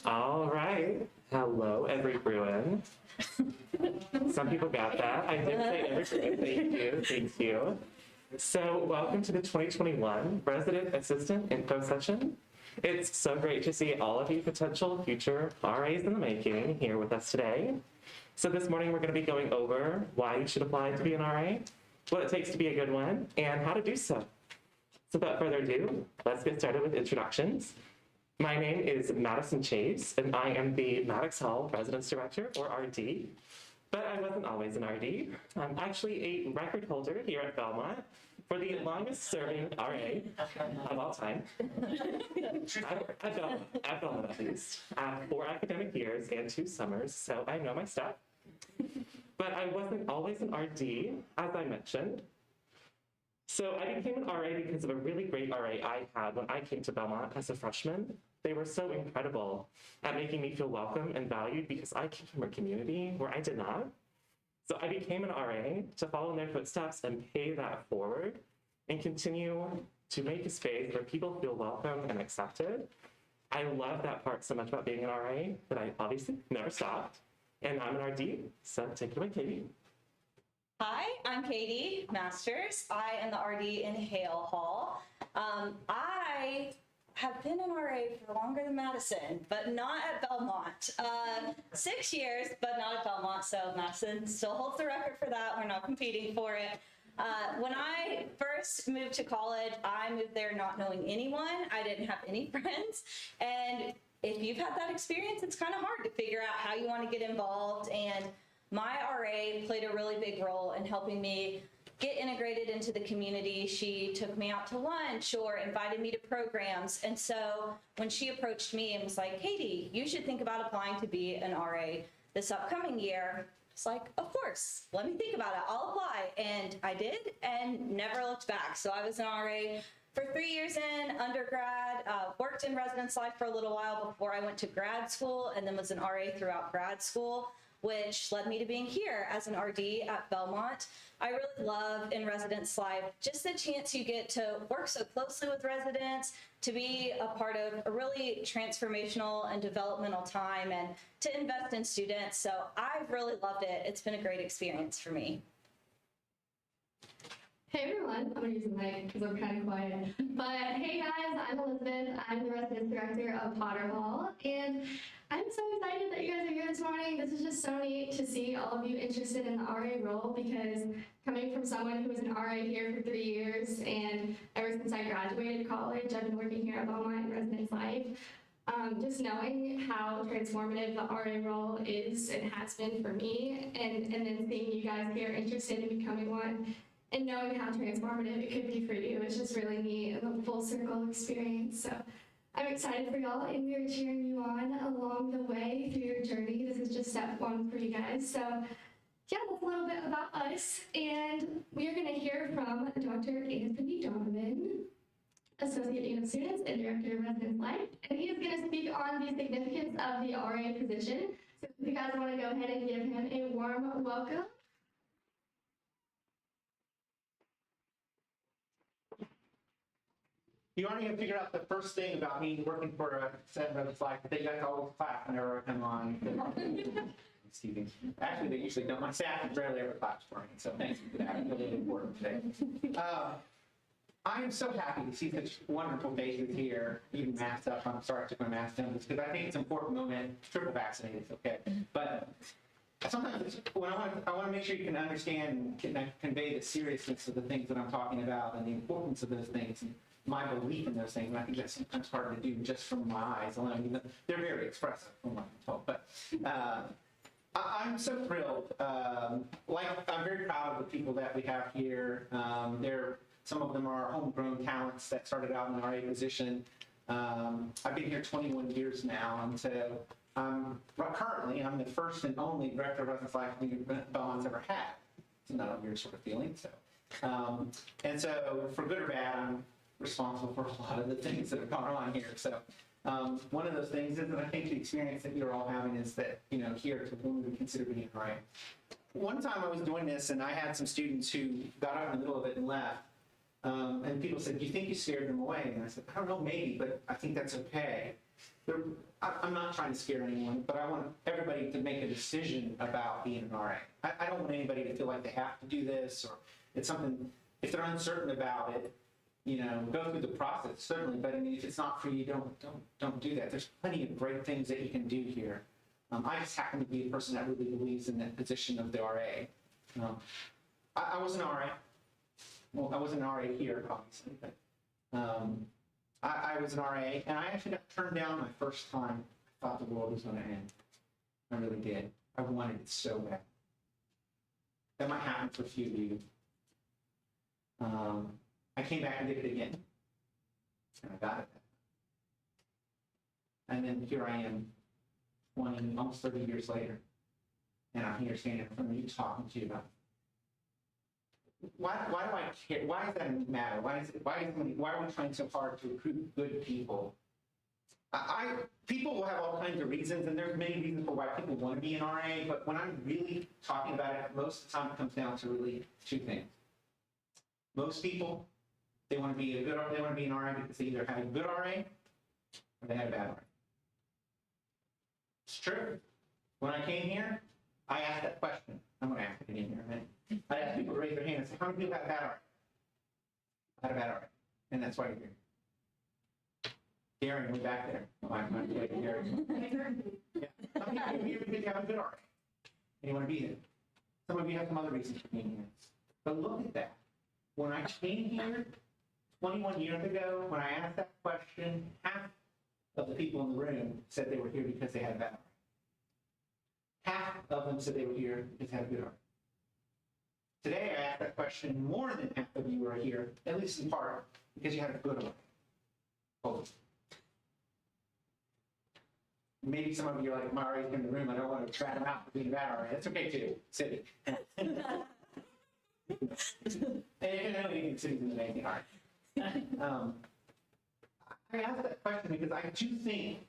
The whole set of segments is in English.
All right. Hello, everyone. Some people got that. I did say everyone. Thank you. Thank you. So welcome to the 2021 Resident Assistant Info Session. It's so great to see all of you potential future RAs in the making here with us today. So this morning we're going to be going over why you should apply to be an RA, what it takes to be a good one, and how to do so. So without further ado, let's get started with introductions. My name is Madison Chase, and I am the Maddox Hall Residence Director, or RD. But I wasn't always an RD. I'm actually a record holder here at Belmont for the longest serving RA of all time. At Belmont, at least. 4 academic years and 2 summers, so I know my stuff. But I wasn't always an RD, as I mentioned. So I became an RA because of a really great RA I had when I came to Belmont as a freshman. They were so incredible at making me feel welcome and valued because I came from a community where I did not. So I became an RA to follow in their footsteps and pay that forward and continue to make a space where people feel welcome and accepted. I love that part so much about being an RA that I obviously never stopped. And I'm an RD, so take it away, Katie. Hi, I'm Katie Masters. I am the RD in Hale Hall. I have been an RA for longer than Madison, but not at Belmont. 6 years, but not at Belmont, so Madison still holds the record for that. We're not competing for it. When I first moved to college, I moved there not knowing anyone. I didn't have any friends, and if you've had that experience, it's kind of hard to figure out how you want to get involved, and my RA played a really big role in helping me get integrated into the community. She took me out to lunch or invited me to programs. And so when she approached me and was like, Katie, you should think about applying to be an RA this upcoming year. It's like, of course, let me think about it. I'll apply. And I did and never looked back. So I was an RA for 3 years in undergrad, worked in residence life for a little while before I went to grad school, and then was an RA throughout grad school, which led me to being here as an RD at Belmont. I really love in residence life just the chance you get to work so closely with residents, to be a part of a really transformational and developmental time, and to invest in students. So I've really loved it. It's been a great experience for me. Hey everyone, I'm gonna use the mic because I'm kind of quiet. But hey guys, I'm Elizabeth. I'm the residence director of Potter Hall, and I'm so excited that you guys are here this morning. This is just so neat to see all of you interested in the RA role, because coming from someone who was an RA here for 3 years, and ever since I graduated college, I've been working here at Belmont in residence life. Just knowing how transformative the RA role is and has been for me, and then seeing you guys here interested in becoming one, and knowing how transformative it could be for you, it's just really neat and a full circle experience. So I'm excited for y'all, and we are cheering you on along the way through your journey. This is just step 1 for you guys. So yeah, that's a little bit about us. And we are gonna hear from Dr. Anthony Donovan, Associate Dean of Students and Director of Residence Life. And he is gonna speak on the significance of the RA position. So if you guys wanna go ahead and give him a warm welcome. You already have figured out the first thing about me working for a set of it's like they got to always clap whenever I come on. Actually, they usually don't. My staff rarely ever claps for me, so thank you for that. It's really important today. I am so happy to see such wonderful faces here, even masked up. I'm sorry I took my mask down, because I think it's an important moment. Triple vaccinated, it's okay. But sometimes when I want to make sure you can understand and convey the seriousness of the things that I'm talking about and the importance of those things. And my belief in those things, and I think that's sometimes hard to do just from my eyes alone. I mean, they're very expressive from what I'm told, but I'm so thrilled. I'm very proud of the people that we have here. Some of them are homegrown talents that started out in the RA position. I've been here 21 years now, and so currently I'm the first and only director of residence life Belmont's ever had. It's not a weird sort of feeling. So, and so for good or bad, I'm responsible for a lot of the things that have gone on here. So one of those things is that I think the experience that you're all having is that, here to whom we would consider being right. One time I was doing this and I had some students who got out in the middle of it and left. And people said, do you think you scared them away? And I said, I don't know, maybe, but I think that's okay. I'm not trying to scare anyone, but I want everybody to make a decision about being an RA. I don't want anybody to feel like they have to do this, or it's something, if they're uncertain about it, go through the process, certainly, but I mean, if it's not for you, don't do that. There's plenty of great things that you can do here. I just happen to be a person that really believes in that position of the RA. I was an RA. Well, I wasn't an RA here, obviously, but I was an RA, and I actually got turned down my first time. I thought the world was going to end. I really did. I wanted it so bad. That might happen for a few of you. I came back and did it again, and I got it. And then here I am, 20, almost 30 years later, and I'm here standing in front of you talking to you about it. Why do I care? Why does that matter? Why are we trying so hard to recruit good people? People will have all kinds of reasons, and there's many reasons for why people want to be an RA, but when I'm really talking about it, most of the time it comes down to really two things. Most people, they want to be an RA because they either have a good RA or they have a bad RA. It's true. When I came here, I asked that question. I'm going to ask it in here in a minute. I asked people to raise their hand and say, how many people have a bad RA? I had a bad RA, and that's why you're here. Darren, we're back there. Darren. Yeah. Some people are here because you have a good RA, and you want to be there. Some of you have some other reasons for being here. But look at that. When I came here 21 years ago, when I asked that question, half of the people in the room said they were here because they had a bad RA. Half of them said they were here because they had a good RA. Today, I asked that question, more than half of you are here, at least in part, because you had a good RA. Oh. Maybe some of you are like, my RA's in the room, I don't want to try them out for being a bad RA. That's okay too, City. And you know, you can City's an amazing RA. I asked that question because I do think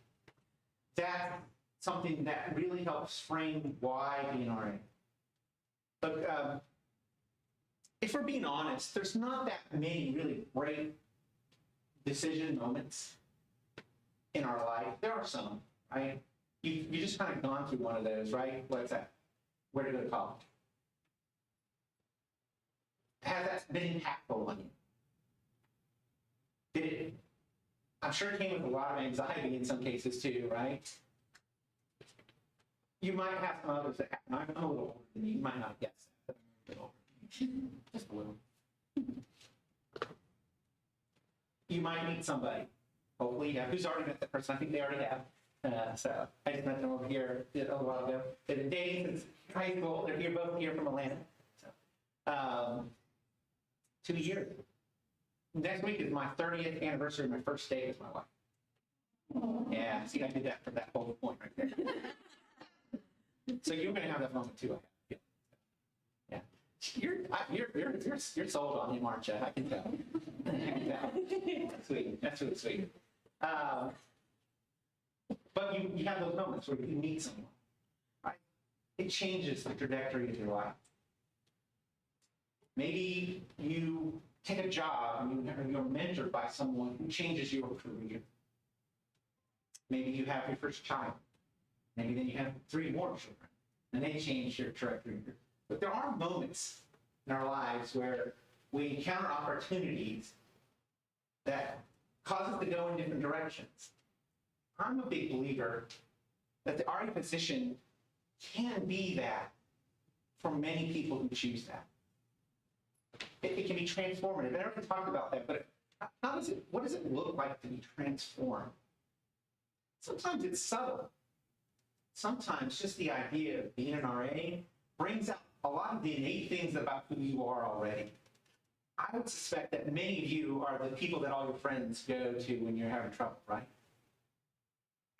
that's something that really helps frame why being an RA. But if we're being honest, there's not that many really great decision moments in our life. There are some, right? You just kind of gone through one of those, right? What's that? Where to go to college? Has that been impactful on you? Did it? I'm sure it came with a lot of anxiety in some cases too, right? You might have some others that happen. I'm a little older than you. You might not guess that. I'm a bit older. Just a little. You might meet somebody. Hopefully, you have. Who's already met that person? I think they already have. So I just met them over here a little while ago. They've been dating since high school. They're here, both here from Atlanta. So, 2 years. Next week is my 30th anniversary of my first date with my wife. Yeah, see, I did that from that whole point right there. So you're going to have that moment too. Yeah, you're sold on him, aren't you? I can tell. That's sweet. That's really sweet. But you have those moments where you meet someone, right? It changes the trajectory of your life. Maybe you take a job and you're mentored by someone who changes your career. Maybe you have your first child. Maybe then you have 3 more children, and they change your trajectory. But there are moments in our lives where we encounter opportunities that cause us to go in different directions. I'm a big believer that the RA position can be that for many people who choose that. It can be transformative. And everyone talked about that, but what does it look like to be transformed? Sometimes it's subtle. Sometimes just the idea of being an RA brings out a lot of the innate things about who you are already. I would suspect that many of you are the people that all your friends go to when you're having trouble, right?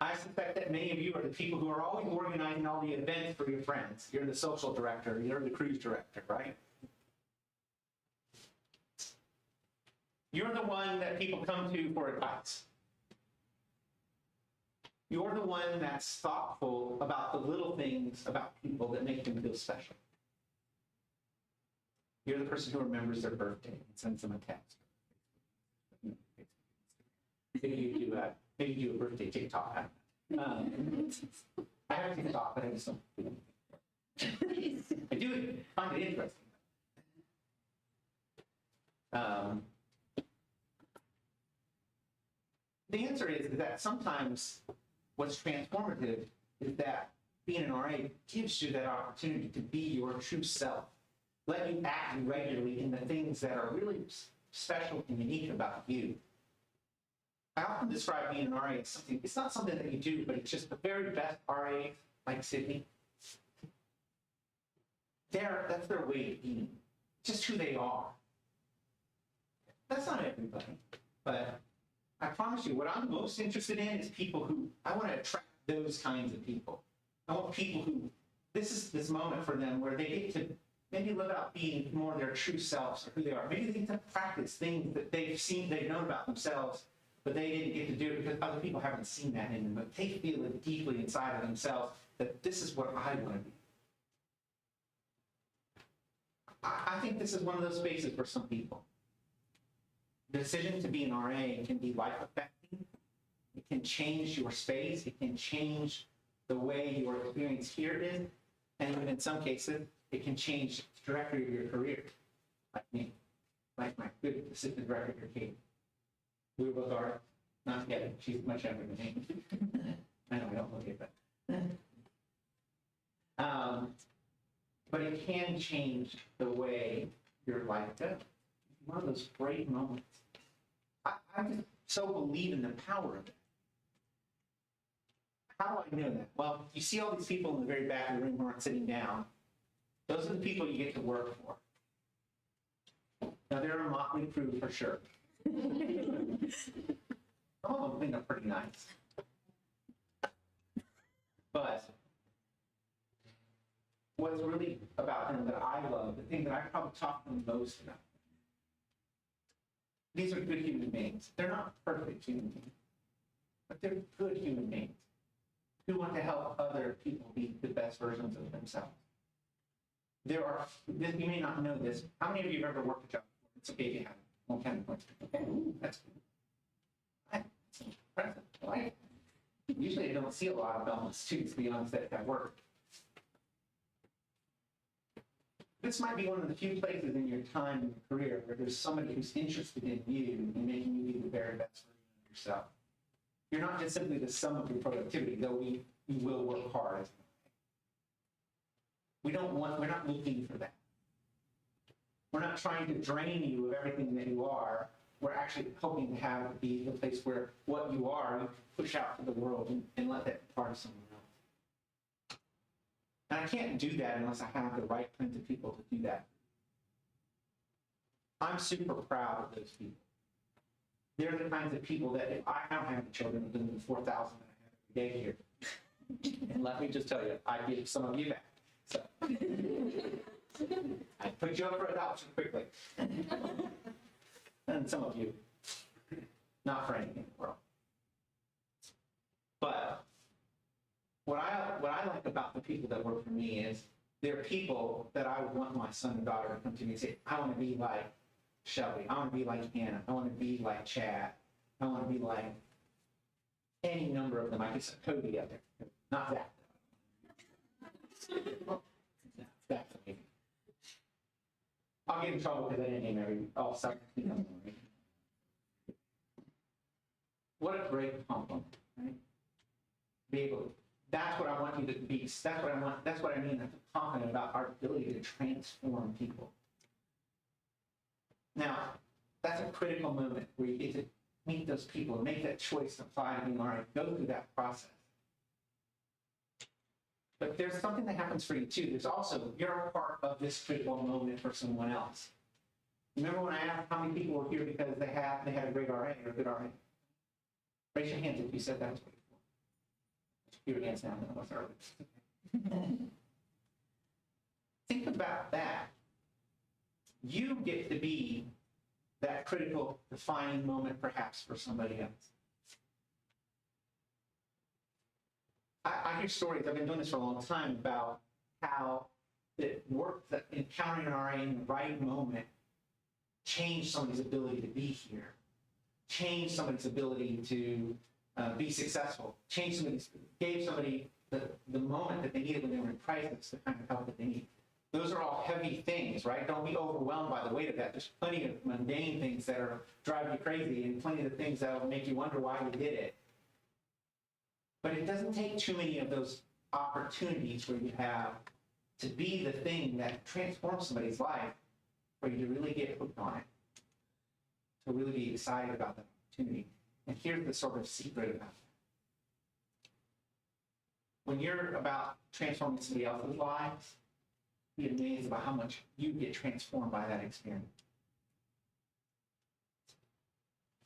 I suspect that many of you are the people who are always organizing all the events for your friends. You're the social director, you're the cruise director, right? You're the one that people come to for advice. You're the one that's thoughtful about the little things about people that make them feel special. You're the person who remembers their birthday and sends them a text. maybe do a birthday TikTok. I have a TikTok, but I just don't. I do find it interesting. The answer is that sometimes what's transformative is that being an RA gives you that opportunity to be your true self. Let you act regularly in the things that are really special and unique about you. I often describe being an RA as something, it's not something that you do, but it's just the very best RA, like Sydney. That's their way of being, just who they are. That's not everybody, but I promise you, what I'm most interested in is people who, I want to attract those kinds of people. I want people who, this is this moment for them where they get to maybe live out being more their true selves or who they are. Maybe they get to practice things that they've known about themselves, but they didn't get to do it because other people haven't seen that in them, but they feel it deeply inside of themselves that this is what I want to be. I think this is one of those spaces for some people. The decision to be an RA can be life affecting. It can change your space. It can change the way your experience here is. And in some cases, it can change the trajectory of your career. Like me, like my good assistant director here, Kate. We both are not together. She's much younger than me. I know I don't look it, but it can change the way your life goes. One of those great moments. I just so believe in the power of it. How do I know that? Well, you see all these people in the very back of the room who aren't sitting down. Those are the people you get to work for. Now, they're a motley crew for sure. All of them think are pretty nice. But what's really about them that I love, the thing that I probably talk to them most about, these are good human beings. They're not perfect human beings, but they're good human beings who want to help other people be the best versions of themselves. You may not know this. How many of you have ever worked a job before? It's okay if you haven't. Won't count points. Okay, that's good. That's impressive. Right? Usually I don't see a lot of Belmont students, to be honest, that have worked. This might be one of the few places in your time in your career where there's somebody who's interested in you and making you be the very best version of yourself. You're not just simply the sum of your productivity, though you will work hard. We're not looking for that. We're not trying to drain you of everything that you are. We're actually hoping to have it be the place where what you are, you can push out to the world and let that be part of someone else. And I can't do that unless I have the right kinds of people to do that. I'm super proud of those people. They're the kinds of people that if I don't have the children within the 4,000 that I have every day here, and let me just tell you, I give some of you back. So I put you up for adoption quickly. And some of you, not for anything in the world. But what I like about the people that work for me is they're people that I would want my son and daughter to come to me and say, I want to be like Shelby. I want to be like Anna. I want to be like Chad. I want to be like any number of them. I could set Cody up there. Not that. That's amazing. I'll get in trouble because I didn't name all seven. What a great compliment, right? Be able to, that's what I want you to be. That's what I mean. I'm confident about our ability to transform people. Now, that's a critical moment where you get to meet those people and make that choice to apply to being all right, go through that process. But there's something that happens for you too. There's also, you're a part of this critical moment for someone else. Remember when I asked how many people were here because they had a great RA or a good RA? Raise your hands if you said that was before. Your hands down. Think about that. You get to be that critical, defining moment perhaps for somebody else. I hear stories, I've been doing this for a long time, about how it worked, that encountering an RA in the right moment changed somebody's ability to be here, changed somebody's ability to be successful, gave somebody the moment that they needed when they were in crisis, the kind of help that they need. Those are all heavy things, right? Don't be overwhelmed by the weight of that. There's plenty of mundane things that are driving you crazy and plenty of things that will make you wonder why you did it. But it doesn't take too many of those opportunities where you have to be the thing that transforms somebody's life for you to really get hooked on it, to really be excited about that opportunity. And here's the sort of secret about that. When you're about transforming somebody else's lives, be amazed about how much you get transformed by that experience.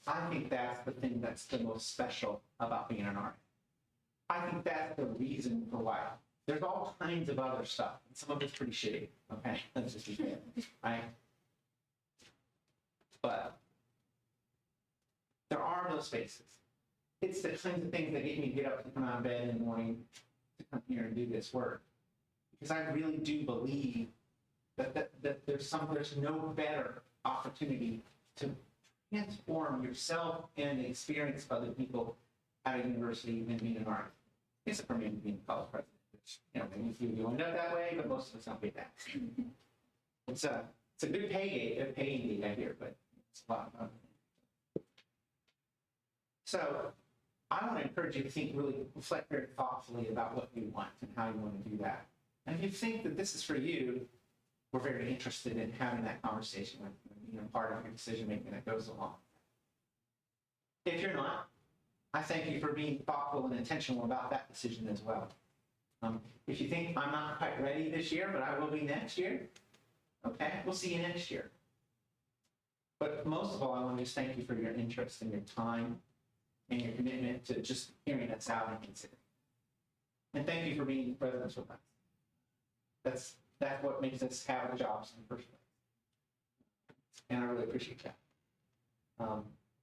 I think that's the thing that's the most special about being an artist. I think that's the reason for why. There's all kinds of other stuff, and some of it's pretty shitty, okay? Let's just be fair, right? But there are those spaces. It's the kinds of things that get me to get up and come out of bed in the morning to come here and do this work. Because I really do believe that there's no better opportunity to transform yourself and the experience of other people at a university than being an artist. It's for me being a college president, which, maybe you end up that way, but most of us don't get that. It's a good paying gig, I hear, but it's a lot of fun. So I want to encourage you to reflect very thoughtfully about what you want and how you want to do that. And if you think that this is for you, we're very interested in having that conversation with part of your decision making that goes along. If you're not, I thank you for being thoughtful and intentional about that decision as well. If you think I'm not quite ready this year, but I will be next year, okay, we'll see you next year. But most of all, I want to just thank you for your interest and your time and your commitment to just hearing us out and considering. And thank you for being residents with us. That's what makes us have jobs in the first place. And I really appreciate that.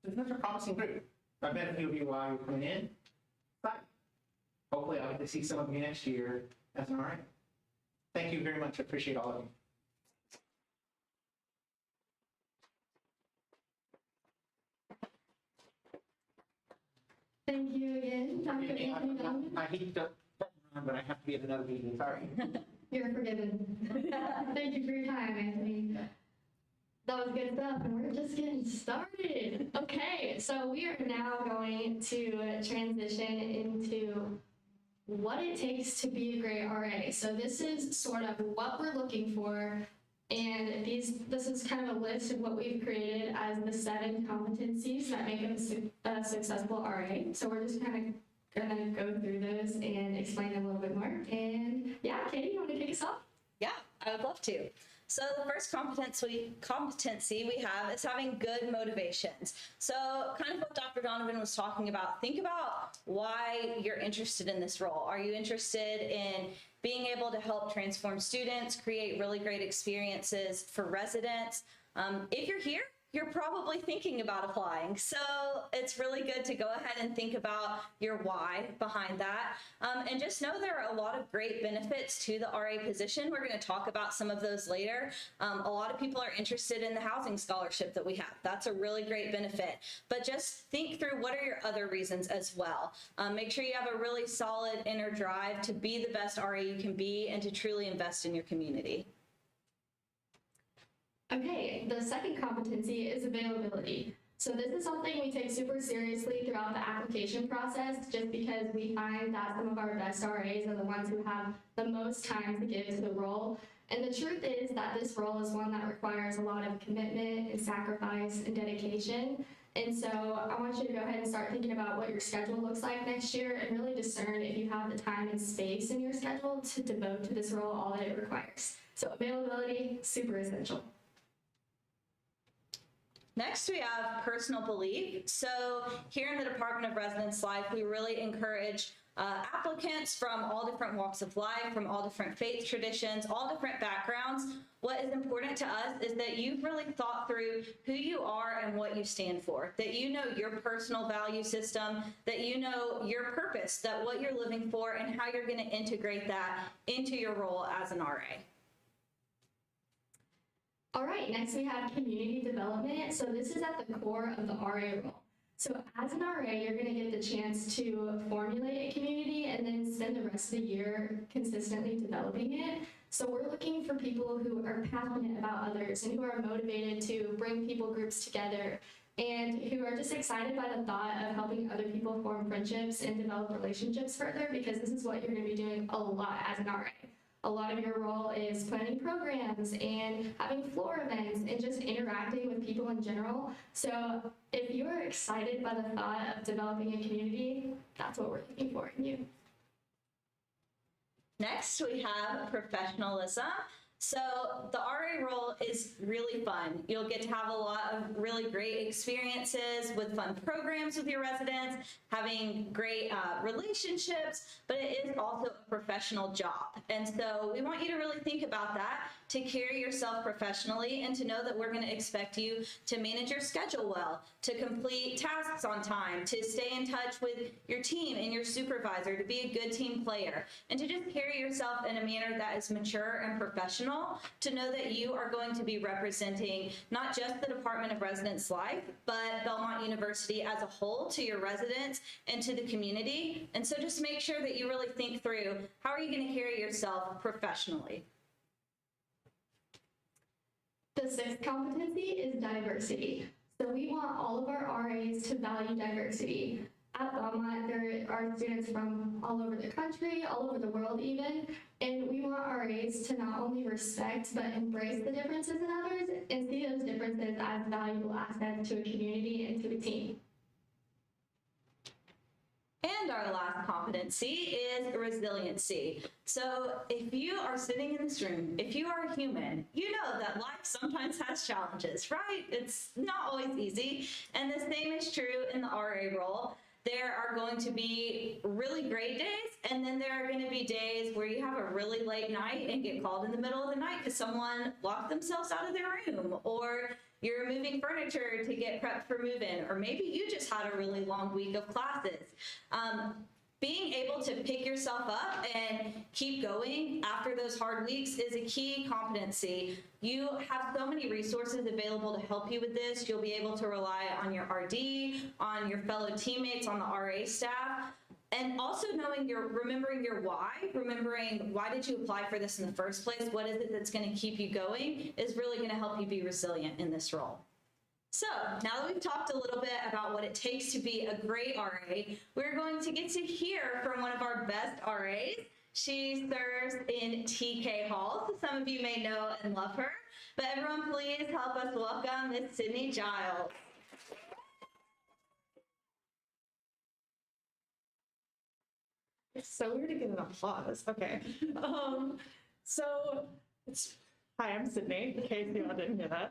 This is a promising group. I met a few of you while you were coming in. But hopefully I'll get to see some of you next year as an RA. Thank you very much. I appreciate all of you. Thank you again, Dr. Anthony Donovan. I hate to, but I have to be at another meeting. Sorry. You're forgiven. Thank you for your time, Anthony. That was good stuff, and we're just getting started. Okay, so we are now going to transition into what it takes to be a great RA. So this is sort of what we're looking for, and this is kind of a list of what we've created as the 7 competencies that make a successful RA. So we're just kind of gonna go through those and explain them a little bit more. And yeah, Katie, you want to kick us off? Yeah, I would love to. So the first competency we have is having good motivations. So kind of what Dr. Donovan was talking about, think about why you're interested in this role. Are you interested in being able to help transform students, create really great experiences for residents? If you're here, you're probably thinking about applying. So it's really good to go ahead and think about your why behind that. And just know there are a lot of great benefits to the RA position. We're going to talk about some of those later. A lot of people are interested in the housing scholarship that we have. That's a really great benefit. But just think through what are your other reasons as well. Make sure you have a really solid inner drive to be the best RA you can be and to truly invest in your community. Okay, the second competency is availability. So this is something we take super seriously throughout the application process, just because we find that some of our best RAs are the ones who have the most time to give to the role. And the truth is that this role is one that requires a lot of commitment and sacrifice and dedication. And so I want you to go ahead and start thinking about what your schedule looks like next year and really discern if you have the time and space in your schedule to devote to this role all that it requires. So availability, super essential. Next, we have personal belief. So here in the Department of Residence Life, we really encourage applicants from all different walks of life, from all different faith traditions, all different backgrounds. What is important to us is that you've really thought through who you are and what you stand for, that you know your personal value system, that you know your purpose, that what you're living for, and how you're going to integrate that into your role as an RA. All right, next we have community development. So this is at the core of the RA role. So as an RA, you're going to get the chance to formulate a community and then spend the rest of the year consistently developing it. So we're looking for people who are passionate about others and who are motivated to bring people groups together and who are just excited by the thought of helping other people form friendships and develop relationships further, because this is what you're going to be doing a lot as an RA. A lot of your role is planning programs and having floor events and just interacting with people in general. So if you're excited by the thought of developing a community, that's what we're looking for in you. Next, we have professionalism. So the RA role is really fun. You'll get to have a lot of really great experiences with fun programs with your residents, having great relationships, but it is also a professional job. And so we want you to really think about that, to carry yourself professionally, and to know that we're going to expect you to manage your schedule well, to complete tasks on time, to stay in touch with your team and your supervisor, to be a good team player, and to just carry yourself in a manner that is mature and professional, to know that you are going to be representing not just the Department of Residence Life, but Belmont University as a whole to your residents and to the community. And so just make sure that you really think through, how are you going to carry yourself professionally? The sixth competency is diversity. So we want all of our RAs to value diversity. At Belmont, there are students from all over the country, all over the world even, and we want RAs to not only respect but embrace the differences in others and see those differences as valuable assets to a community and to a team. And our last competency is resiliency. So if you are sitting in this room, if you are a human, you know that life sometimes has challenges, right? It's not always easy. And the same is true in the RA role. There are going to be really great days, and then there are going to be days where you have a really late night and get called in the middle of the night because someone locked themselves out of their room, or you're moving furniture to get prepped for move-in, or maybe you just had a really long week of classes. Being able to pick yourself up and keep going after those hard weeks is a key competency. You have so many resources available to help you with this. You'll be able to rely on your RD, on your fellow teammates, on the RA staff, and also remembering your why, remembering why did you apply for this in the first place? What is it that's going to keep you going is really going to help you be resilient in this role. So now that we've talked a little bit about what it takes to be a great RA, we're going to get to hear from one of our best RAs. She serves in TK Hall, so some of you may know and love her. But everyone, please help us welcome Miss Sydney Giles. It's so weird to get an applause. Okay. Hi, I'm Sydney, in case you all didn't hear that.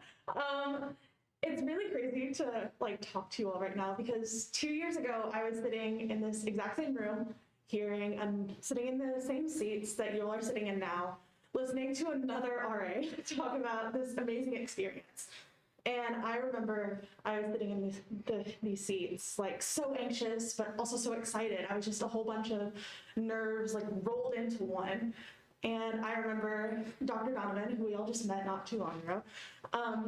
It's really crazy to talk to you all right now because 2 years ago, I was sitting in this exact same room, sitting in the same seats that you all are sitting in now, listening to another RA talk about this amazing experience. And I remember I was sitting in these seats, so anxious, but also so excited. I was just a whole bunch of nerves, rolled into one. And I remember Dr. Donovan, who we all just met not too long ago,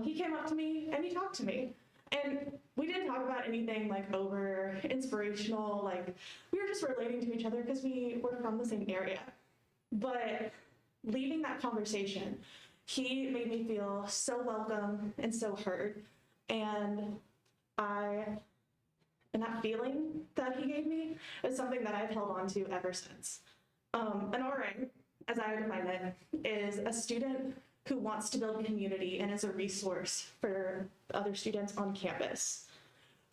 he came up to me and he talked to me. And we didn't talk about anything over inspirational, we were just relating to each other because we were from the same area. But leaving that conversation, he made me feel so welcome and so heard. And that feeling that he gave me is something that I've held on to ever since. An RA, as I would define it, is a student who wants to build community and is a resource for other students on campus.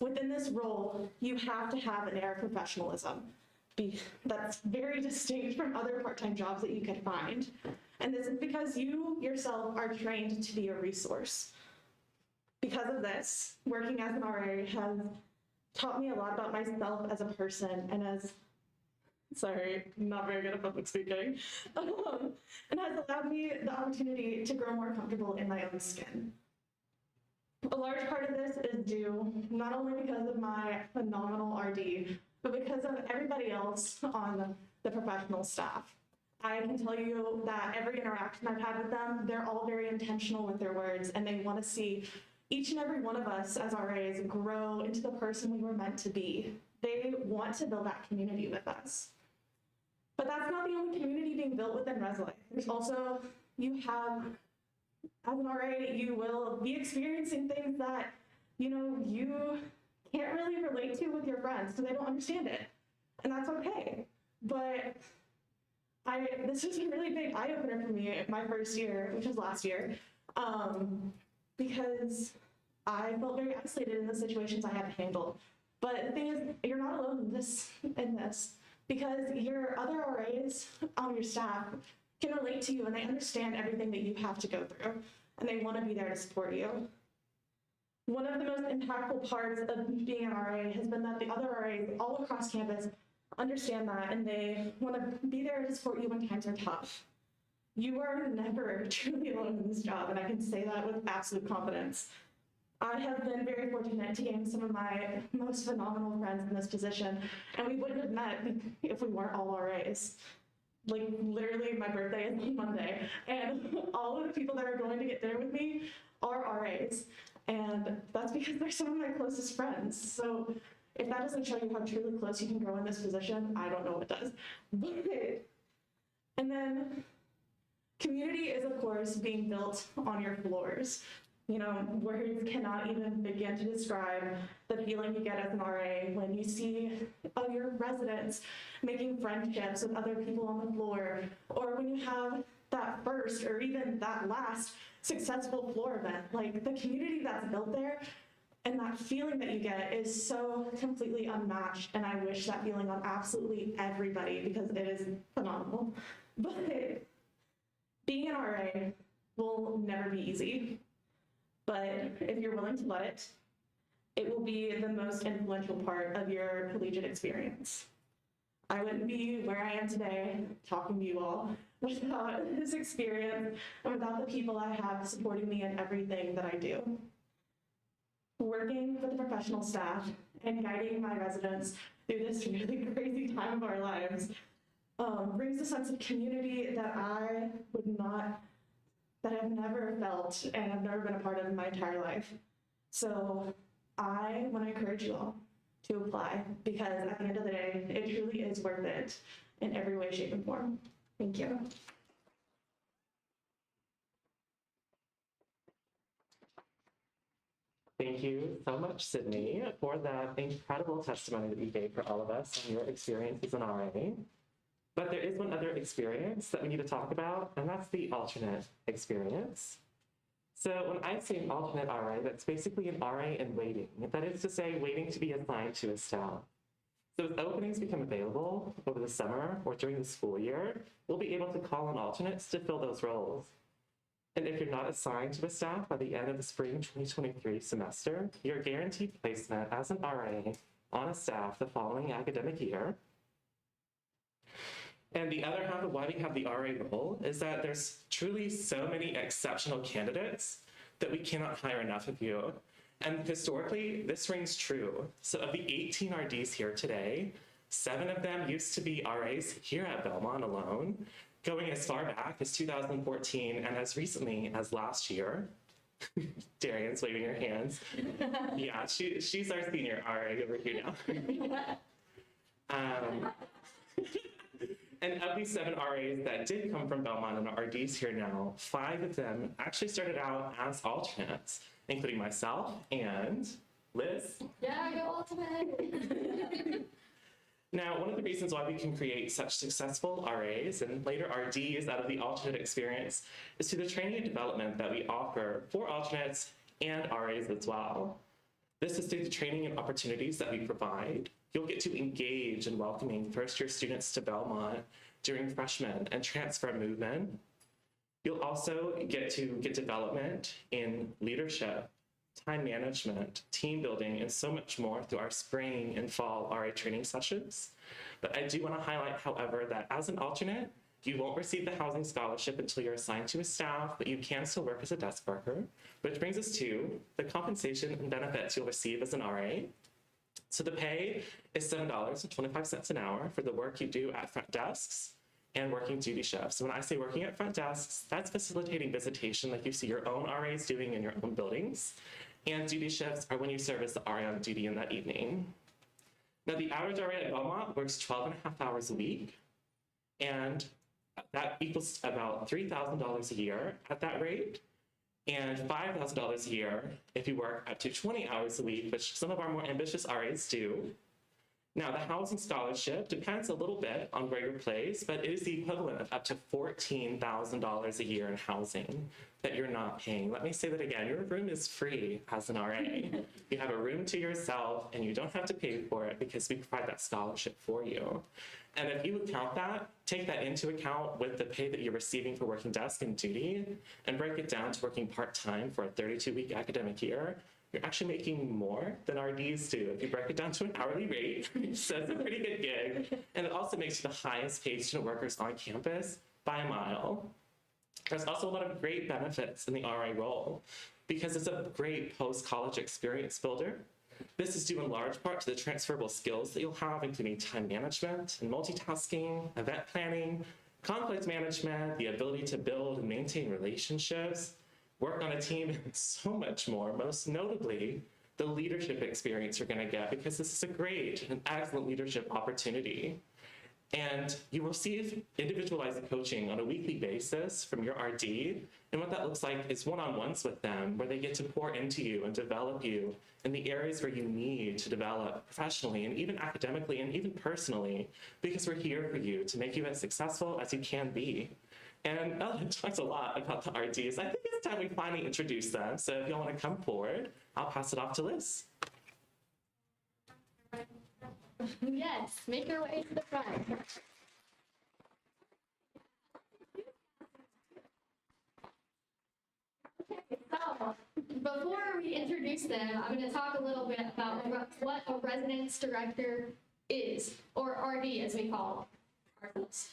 Within this role, you have to have an air of professionalism. That's very distinct from other part-time jobs that you can find. And this is because you yourself are trained to be a resource. Because of this, working as an RA has taught me a lot about myself as a person and not very good at public speaking, and has allowed me the opportunity to grow more comfortable in my own skin. A large part of this is due not only because of my phenomenal RD, but because of everybody else on the professional staff. I can tell you that every interaction I've had with them, they're all very intentional with their words, and they want to see each and every one of us as RAs grow into the person we were meant to be. They want to build that community with us. But that's not the only community being built within Reslife. There's also, you have, as an RA, you will be experiencing things that, you can't really relate to with your friends because they don't understand it. And that's okay. But this was a really big eye-opener for me my first year, which was last year, because I felt very isolated in the situations I had to handle. But the thing is, you're not alone in this, because your other RAs on your staff can relate to you and they understand everything that you have to go through, and they want to be there to support you. One of the most impactful parts of being an RA has been that the other RAs all across campus understand that, and they want to be there to support you when times are tough. You are never truly alone in this job, and I can say that with absolute confidence. I have been very fortunate to gain some of my most phenomenal friends in this position, and we wouldn't have met if we weren't all RAs. Like, literally, my birthday is on Monday, and all of the people that are going to get dinner with me are RAs, and that's because they're some of my closest friends. So if that doesn't show you how truly close you can grow in this position, I don't know what does. And then community is, of course, being built on your floors. Words cannot even begin to describe the feeling you get as an RA when you see your residents making friendships with other people on the floor, or when you have that first or even that last successful floor event. Like, the community that's built there and that feeling that you get is so completely unmatched, and I wish that feeling on absolutely everybody because it is phenomenal. But being an RA will never be easy. But if you're willing to let it, it will be the most influential part of your collegiate experience. I wouldn't be where I am today talking to you all without this experience and without the people I have supporting me in everything that I do. Working with the professional staff and guiding my residents through this really crazy time of our lives brings a sense of community that I've never felt and I've never been a part of in my entire life. So I want to encourage you all to apply, because at the end of the day, it truly is worth it in every way, shape, and form. Thank you. Thank you so much, Sydney, for that incredible testimony that you gave for all of us on your experience as an RA. But there is one other experience that we need to talk about, and that's the alternate experience. So when I say an alternate RA, that's basically an RA in waiting. That is to say, waiting to be assigned to a staff. So as openings become available over the summer or during the school year, we'll be able to call on alternates to fill those roles. And if you're not assigned to a staff by the end of the spring 2023 semester, you're guaranteed placement as an RA on a staff the following academic year. And the other half of why we have the RA role is that there's truly so many exceptional candidates that we cannot hire enough of you. And historically, this rings true. So of the 18 RDs here today, 7 of them used to be RAs here at Belmont alone, going as far back as 2014 and as recently as last year. Darian's waving her hands. Yeah, she's our senior RA over here now. And of these 7 RAs that did come from Belmont and are RDs here now, 5 of them actually started out as alternates, including myself and Liz. Yeah, go ultimate. Now, one of the reasons why we can create such successful RAs and later RDs out of the alternate experience is through the training and development that we offer for alternates and RAs as well. This is through the training and opportunities that we provide. You'll get to engage in welcoming first-year students to Belmont during freshman and transfer movement. You'll also get to get development in leadership, time management, team building, and so much more through our spring and fall RA training sessions. But I do want to highlight, however, that as an alternate, you won't receive the housing scholarship until you're assigned to a staff, but you can still work as a desk worker, which brings us to the compensation and benefits you'll receive as an RA. So the pay is $7.25 an hour for the work you do at front desks and working duty shifts. So when I say working at front desks, that's facilitating visitation like you see your own RAs doing in your own buildings. and duty shifts are when you serve as the RA on duty in that evening. Now, the average RA at Belmont works 12.5 hours a week, and that equals about $3,000 a year at that rate, and $5,000 a year if you work up to 20 hours a week, which some of our more ambitious RAs do. Now, the housing scholarship depends a little bit on where you're placed, but it is the equivalent of up to $14,000 a year in housing that you're not paying. Let me say that again. Your room is free as an RA. You have a room to yourself, and you don't have to pay for it because we provide that scholarship for you. And if you account that, take that into account with the pay that you're receiving for working desk and duty, and break it down to working part-time for a 32-week academic year, you're actually making more than RDs do. If you break it down to an hourly rate, so it's a pretty good gig. And it also makes you the highest paid student workers on campus by a mile. There's also a lot of great benefits in the RA role because it's a great post-college experience builder. This is due in large part to the transferable skills that you'll have, including time management and multitasking, event planning, conflict management, the ability to build and maintain relationships, work on a team, and so much more. Most notably, the leadership experience you're going to get, because this is a great and excellent leadership opportunity. And you receive individualized coaching on a weekly basis from your RD. And what that looks like is one-on-ones with them, where they get to pour into you and develop you in the areas where you need to develop professionally and even academically and even personally, because we're here for you to make you as successful as you can be. And Ellen talked a lot about the RDs. I think it's time we finally introduce them. So if y'all want to come forward, I'll pass it off to Liz. Yes, make your way to the front. Okay, so before we introduce them, I'm going to talk a little bit about what a residence director is, or RD as we call ourselves.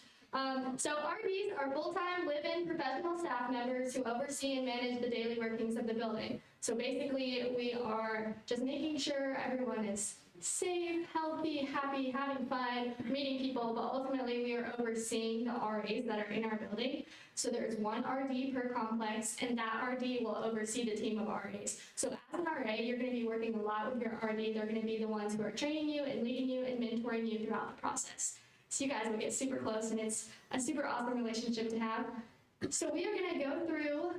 So RDs are full-time live-in professional staff members who oversee and manage the daily workings of the building. So basically, we are just making sure everyone is safe, healthy, happy, having fun, meeting people, but ultimately we are overseeing the RAs that are in our building. So there's one RD per complex, and that RD will oversee the team of RAs. So as an RA, you're going to be working a lot with your RD. They're going to be the ones who are training you and leading you and mentoring you throughout the process. So you guys will get super close, and it's a super awesome relationship to have. So we are going to go through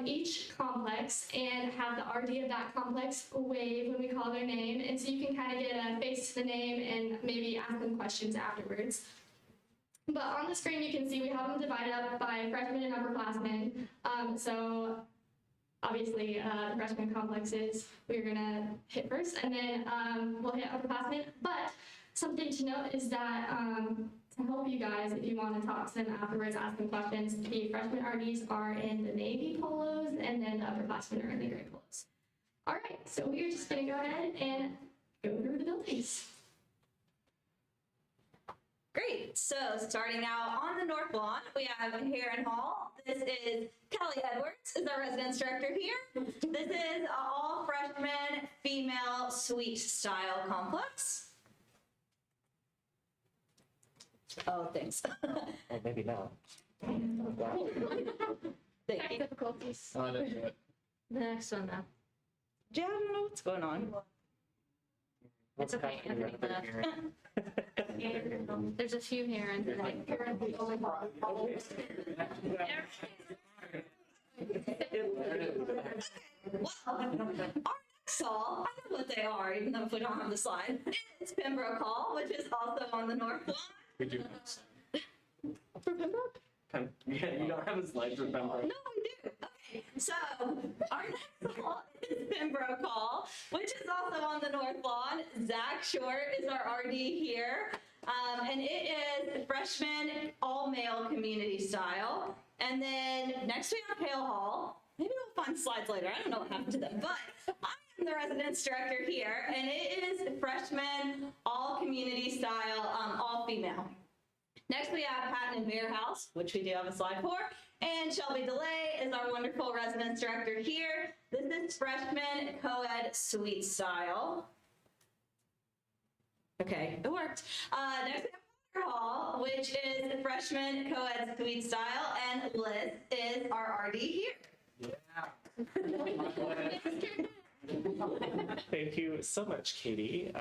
each complex and have the RD of that complex wave when we call their name, and so you can kind of get a face to the name and maybe ask them questions afterwards. But on the screen you can see we have them divided up by freshmen and upperclassmen. So obviously the freshman complexes we're going to hit first, and then we'll hit upperclassmen. But something to note is that to help you guys, if you want to talk to them afterwards, ask them questions, the freshman RDs are in the navy polos, and then the upperclassmen are in the gray polos. All right, so we are just going to go ahead and go through the buildings. Great. So starting out on the North Lawn, we have Heron Hall. This is Kelly Edwards, is our residence director here. This is an all freshman female suite style complex. Oh, thanks. Oh, maybe not. Thank you. Difficulties. The next one now. Yeah, I don't know what's going on. It's okay, Anthony left. There's a few here and Well, our next hall, I know what they are, even though if we don't have the slide. It's Pembroke Hall, which is also on the North Lawn. We do. For Pembroke? Yeah, you don't have a slide for Pembroke. No, we do. Okay, so our next hall is Pembroke Hall, which is also on the North Lawn. Zach Short is our RD here. And it is freshman all-male community style. And then next we have Hale Hall. Maybe we'll find slides later. I don't know what happened to them, but I am the residence director here, and it is freshman all community style, all female. Next we have Patton and Bear House, which we do have a slide for. And Shelby DeLay is our wonderful residence director here. This is freshman co-ed suite style. Okay, it worked. Next we have Potter Hall, which is freshman co-ed suite style, and Liz is our RD here. Yeah. Thank you so much, Katie,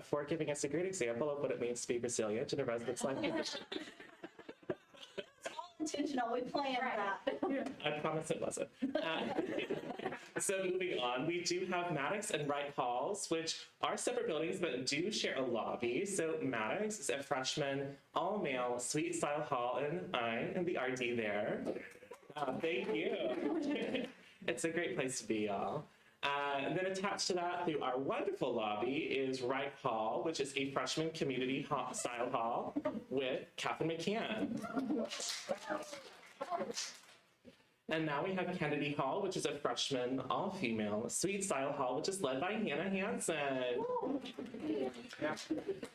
for giving us a great example of what it means to be resilient in a residence life position. It's all intentional. We planned that. I promise it wasn't. So moving on, we do have Maddox and Wright Halls, which are separate buildings but do share a lobby. So Maddox is a freshman, all-male, suite-style hall, and I am the RD there. Thank you. It's a great place to be, y'all. Then attached to that through our wonderful lobby is Wright Hall, which is a freshman community style hall with Catherine McCann. And now we have Kennedy Hall, which is a freshman, all-female, suite-style hall, which is led by Hannah Hansen.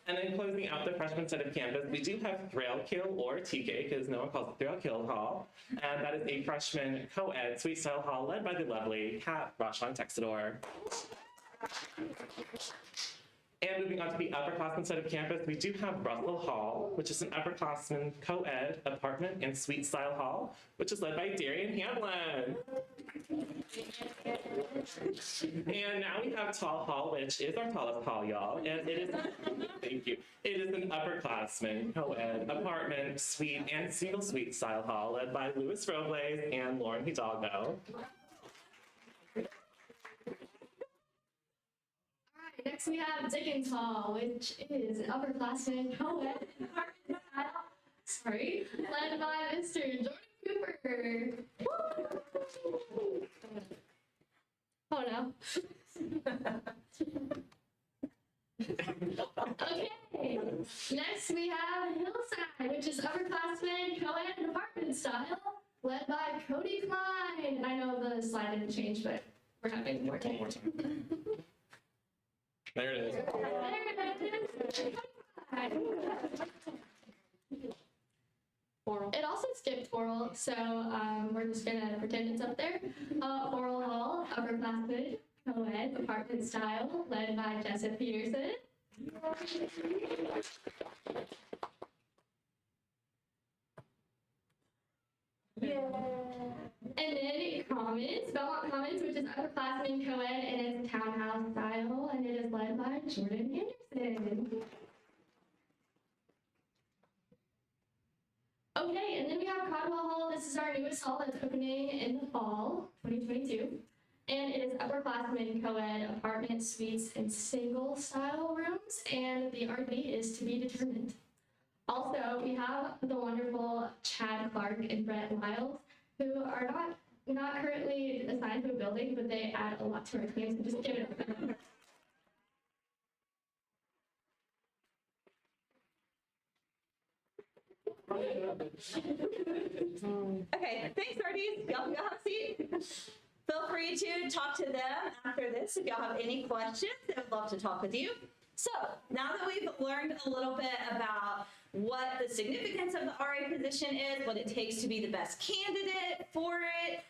And then closing out the freshman set of campus, we do have Thrailkill, or TK, because no one calls it Thrailkill Hall. And that is a freshman co-ed suite-style hall led by the lovely Kat Roshan Texador. And moving on to the upperclassmen side of campus, we do have Russell Hall, which is an upperclassman co-ed apartment and suite style hall, which is led by Darian Hamlin. And now we have Tall Hall, which is our tallest hall, y'all. And it is, thank you, it is an upperclassman co-ed apartment, suite, and single suite style hall led by Luis Robles and Lauren Hidalgo. Next we have Dickens Hall, which is an upperclassman co-ed apartment style, led by Mr. Jordan Cooper. Oh no. Okay, next we have Hillside, which is upperclassman co-ed apartment style, led by Cody Klein. I know the slide didn't change, but we're having more time. There it is. Oral. It also skipped oral, so we're just gonna pretend it's up there. Oral Hall, upperclassman, co-ed, apartment style, led by Jessup Peterson. And then Commons, Belmont Commons, which is upperclassman co-ed and it's townhouse style, and it is led by Jordan Anderson. Okay, and then we have Caldwell Hall. This is our newest hall that's opening in the fall, 2022. And it is upperclassmen co-ed apartment suites and single style rooms, and the RD is to be determined. Also, we have the wonderful Chad Clark and Brett Miles, who are not currently assigned to a building, but they add a lot to our team, so just give it up. Okay, thanks, RDs. Y'all can go have a seat. Feel free to talk to them after this if y'all have any questions. They would love to talk with you. So now that we've learned a little bit about what the significance of the RA position is, what it takes to be the best candidate for it,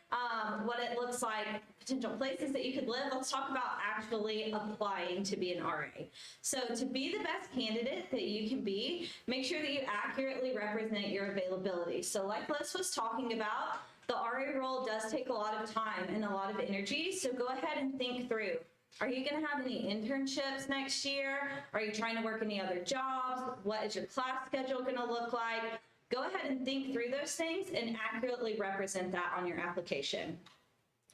what it looks like, potential places that you could live, let's talk about actually applying to be an RA. So to be the best candidate that you can be, make sure that you accurately represent your availability. So like Les was talking about, the RA role does take a lot of time and a lot of energy, so go ahead and think through. Are you going to have any internships next year? Are you trying to work any other jobs? What is your class schedule going to look like? Go ahead and think through those things and accurately represent that on your application.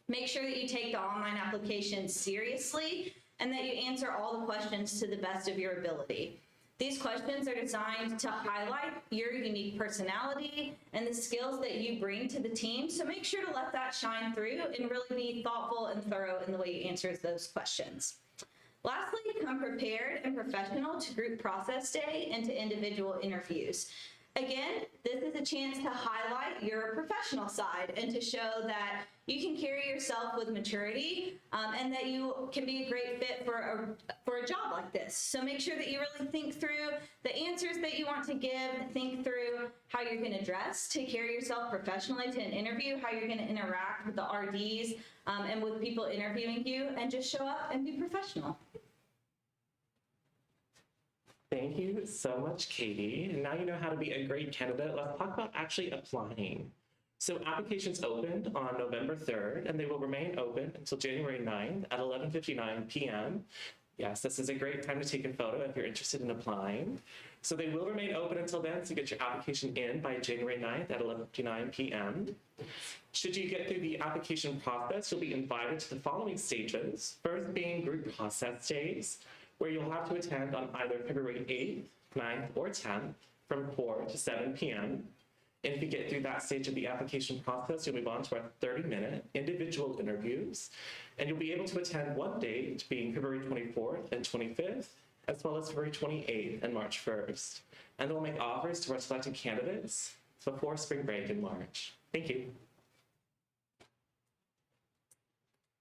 Make sure that you take the online application seriously and that you answer all the questions to the best of your ability. These questions are designed to highlight your unique personality and the skills that you bring to the team, so make sure to let that shine through and really be thoughtful and thorough in the way you answer those questions. Lastly, come prepared and professional to group process day and to individual interviews. Again, this is a chance to highlight your professional side and to show that you can carry yourself with maturity and that you can be a great fit for a job like this. So make sure that you really think through the answers that you want to give, think through how you're going to dress to carry yourself professionally to an interview, how you're going to interact with the RDs and with people interviewing you, and just show up and be professional. Thank you so much, Katie. And now you know how to be a great candidate. Let's talk about actually applying. So applications opened on November 3rd, and they will remain open until January 9th at 11:59 p.m. Yes, this is a great time to take a photo if you're interested in applying. So they will remain open until then, so get your application in by January 9th at 11:59 p.m. Should you get through the application process, you'll be invited to the following stages. First being group process days, where you'll have to attend on either February 8th, 9th, or 10th from 4 to 7 p.m. And if you get through that stage of the application process, you'll move on to our 30-minute individual interviews. And you'll be able to attend one date, being February 24th and 25th, as well as February 28th and March 1st. And they'll make offers to our selected candidates before spring break in March. Thank you.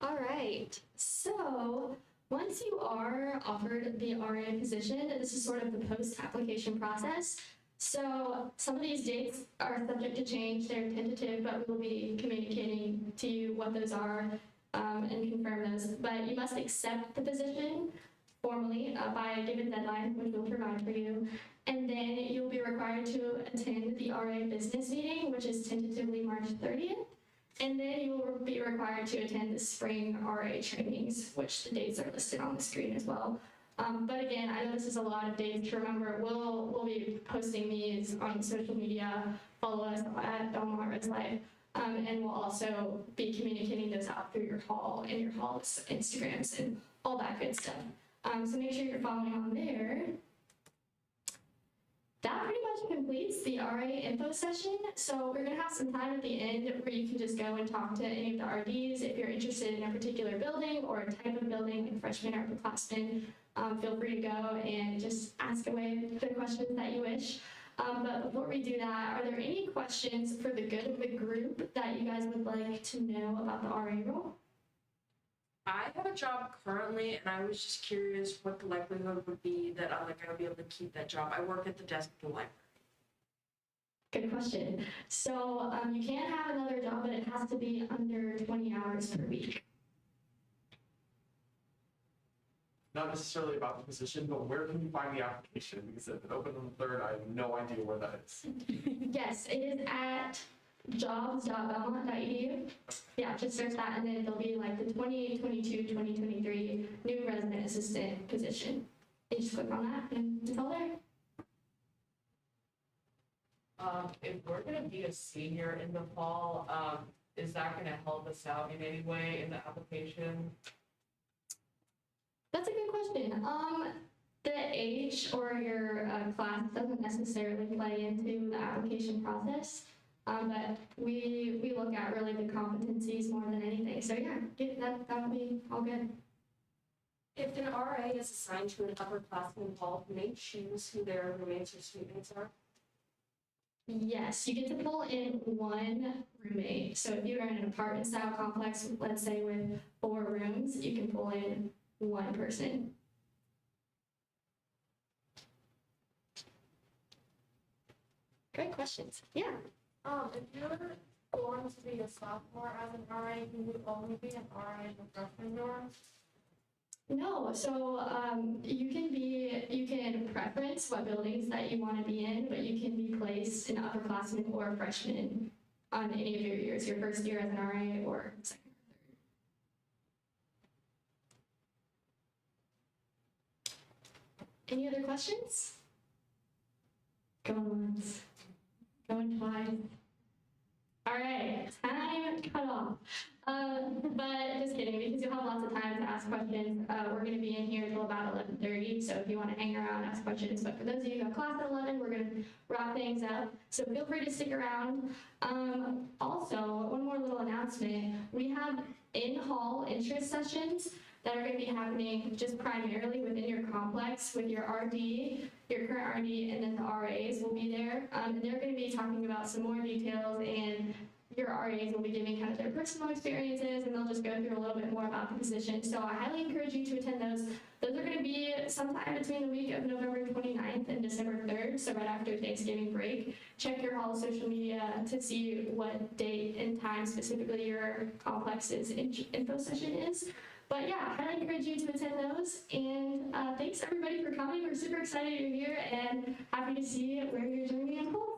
All right, so once you are offered the RA position, this is sort of the post-application process. So some of these dates are subject to change, they're tentative, but we'll be communicating to you what those are and confirm those. But you must accept the position formally by a given deadline, which we'll provide for you. And then you'll be required to attend the RA business meeting, which is tentatively March 30th. And then you will be required to attend the spring RA trainings, which the dates are listed on the screen as well. But again, I know this is a lot of dates to remember. We'll be posting these on social media. Follow us at Belmont Res Life. And we'll also be communicating those out through your hall and your hall's Instagrams and all that good stuff. So make sure you're following on there. That pretty much completes the RA info session. So we're gonna have some time at the end where you can just go and talk to any of the RDs. If you're interested in a particular building or a type of building, like freshman or upperclassmen, feel free to go and just ask away the questions that you wish. But before we do that, are there any questions for the good of the group that you guys would like to know about the RA role? I have a job currently, and I was just curious what the likelihood would be that I would be able to keep that job. I work at the desk at the library. Good question. So you can have another job, but it has to be under 20 hours per week. Not necessarily about the position, but where can you find the application? Because if it opened on the 3rd, I have no idea where that is. Yes, it is at jobs.belmont.edu. Yeah, just search that, and then there'll be like the 2022-2023 new resident assistant position. You just click on that, and it's all there. If we're gonna be a senior in the fall, is that gonna help us out in any way in the application? That's a good question. The age or your class doesn't necessarily play into the application process, but we look at really the competencies more than anything. So yeah, that'll be all good. If an RA is assigned to an upperclassman hall, can they choose who their roommates or students are? Yes, you get to pull in one roommate. So if you're in an apartment style complex, let's say with 4 rooms, you can pull in one person. Great questions. Yeah. If you're going to be a sophomore as an RA, can you only be an RA in the freshman dorm? No, so you can preference what buildings that you want to be in, but you can be placed an upperclassman or a freshman on any of your years, your first year as an RA or second or third. Any other questions? Going once, going twice. All right, time cut off. But just kidding, because you'll have lots of time to ask questions. We're going to be in here until about 11:30, so if you want to hang around, ask questions. But for those of you who have class at 11, we're going to wrap things up. So feel free to stick around. Also, one more little announcement. We have in-hall interest sessions that are going to be happening just primarily within your complex with your RD, your current RD, and then the RAs will be there. And they're going to be talking about some more details, and your RAs will be giving kind of their personal experiences, and they'll just go through a little bit more about the position. So I highly encourage you to attend those. Those are going to be sometime between the week of November 29th and December 3rd, so right after Thanksgiving break. Check your hall social media to see what date and time specifically your complex's info session is. But yeah, I highly encourage you to attend those. And thanks everybody for coming. We're super excited you're here and happy to see where your journey unfolds.